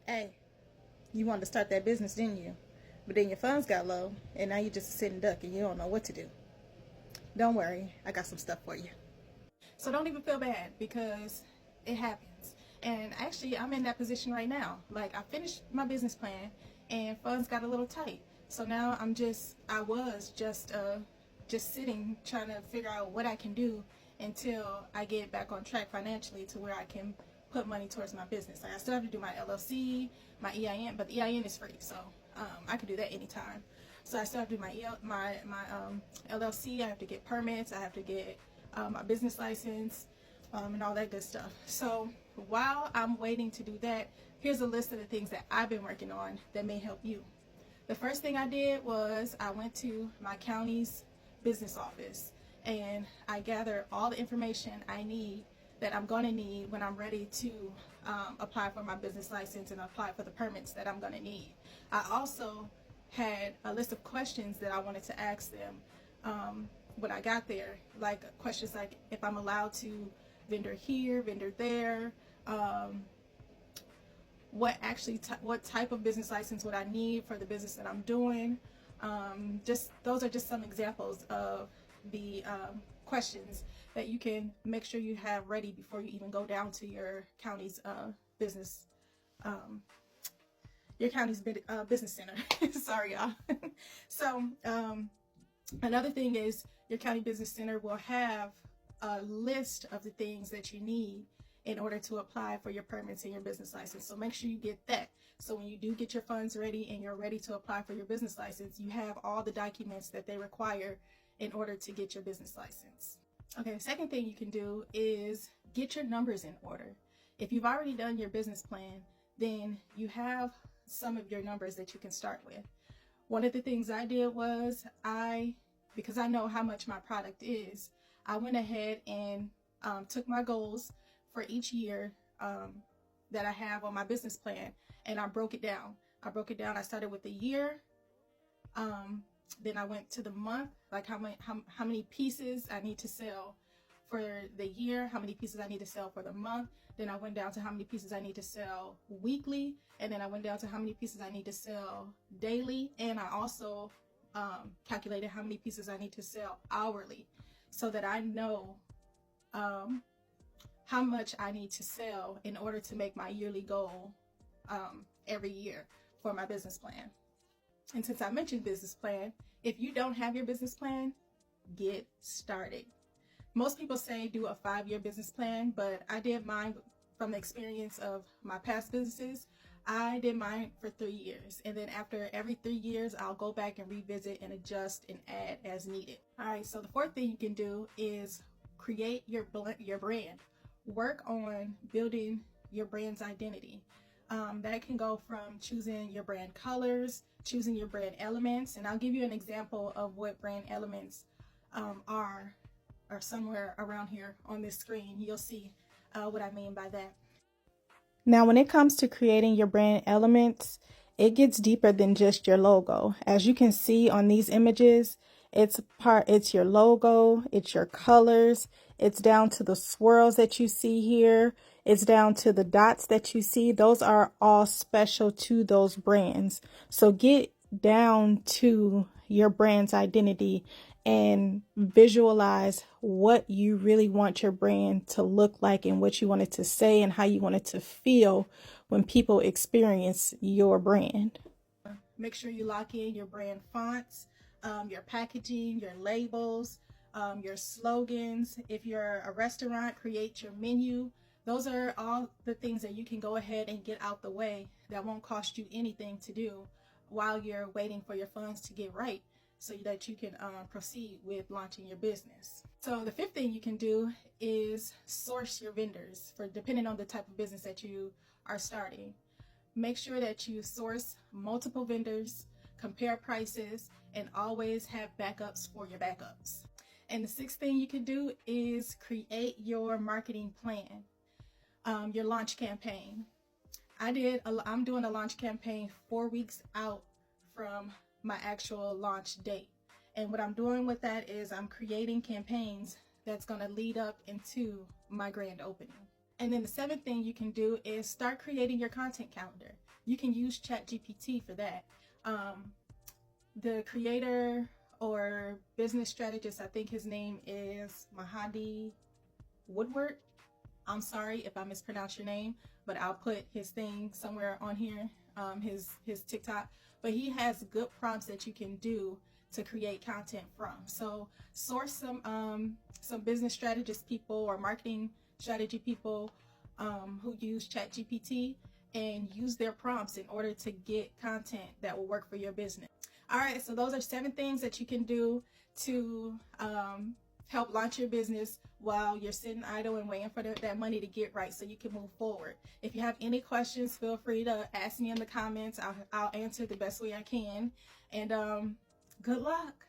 Hey, you wanted to start that business, didn't you? But then your funds got low, and now you're just a sitting duck and you don't know what to do. Don't worry, I got some stuff for you. So don't even feel bad because it happens. And actually, I'm in that position right now. Like, I finished my business plan and funds got a little tight. So now I was just sitting trying to figure out what I can do until I get back on track financially to where I can put money towards my business. Like, I still have to do my LLC, my EIN, but the EIN is free, so I can do that anytime. So I still have to do my LLC. I have to get permits. I have to get my business license, and all that good stuff. So while I'm waiting to do that, here's a list of the things that I've been working on that may help you. The first thing I did was I went to my county's business office and I gathered all the information I need that I'm going to need when I'm ready to apply for my business license and apply for the permits that I'm going to need. I also had a list of questions that I wanted to ask them when I got there, like questions like if I'm allowed to vendor here, vendor there, what type of business license would I need for the business that I'm doing. Just those are just some examples of the questions that you can make sure you have ready before you even go down to your county's business business center. Sorry, y'all. So another thing is your county business center will have a list of the things that you need in order to apply for your permits and your business license. So make sure you get that. So when you do get your funds ready and you're ready to apply for your business license, you have all the documents that they require in order to get your business license. Okay, the second thing you can do is get your numbers in order. If you've already done your business plan, then you have some of your numbers that you can start with. One of the things I did was because I know how much my product is, I went ahead and took my goals for each year that I have on my business plan, and I broke it down. I started with the year, then I went to the month, like how many pieces I need to sell for the year, how many pieces I need to sell for the month. Then I went down to how many pieces I need to sell weekly, and then I went down to how many pieces I need to sell daily, and I also calculated how many pieces I need to sell hourly, so that I know how much I need to sell in order to make my yearly goal every year for my business plan. And since I mentioned business plan, if you don't have your business plan, get started. Most people say do a 5-year business plan, but I did mine from the experience of my past businesses. I did mine for 3 years, and then after every 3 years, I'll go back and revisit and adjust and add as needed. All right, so the fourth thing you can do is create your brand. Work on building your brand's identity. That can go from choosing your brand colors, choosing your brand elements, and I'll give you an example of what brand elements are somewhere around here on this screen. You'll see what I mean by that. Now, when it comes to creating your brand elements, it gets deeper than just your logo. As you can see on these images, it's your logo, it's your colors, it's down to the swirls that you see here, it's down to the dots that you see. Those are all special to those brands. So get down to your brand's identity and visualize what you really want your brand to look like and what you want it to say and how you want it to feel when people experience your brand. Make sure you lock in your brand fonts, your packaging, your labels, your slogans. If you're a restaurant, create your menu. Those are all the things that you can go ahead and get out the way that won't cost you anything to do while you're waiting for your funds to get right, so that you can proceed with launching your business. So the fifth thing you can do is source your vendors, for depending on the type of business that you are starting. Make sure that you source multiple vendors, compare prices, and always have backups for your backups. And the sixth thing you can do is create your marketing plan, your launch campaign. I'm doing a launch campaign 4 weeks out from my actual launch date. And what I'm doing with that is I'm creating campaigns that's going to lead up into my grand opening. And then the seventh thing you can do is start creating your content calendar. you can use ChatGPT for that. The creator or business strategist, I think his name is Mahadi Woodward. I'm sorry if I mispronounce your name, but I'll put his thing somewhere on here, his TikTok. But he has good prompts that you can do to create content from. So source some business strategist people or marketing strategy people who use ChatGPT, and use their prompts in order to get content that will work for your business. All right, so those are 7 things that you can do to help launch your business while you're sitting idle and waiting for that money to get right so you can move forward. If you have any questions, feel free to ask me in the comments. I'll answer the best way I can. And good luck.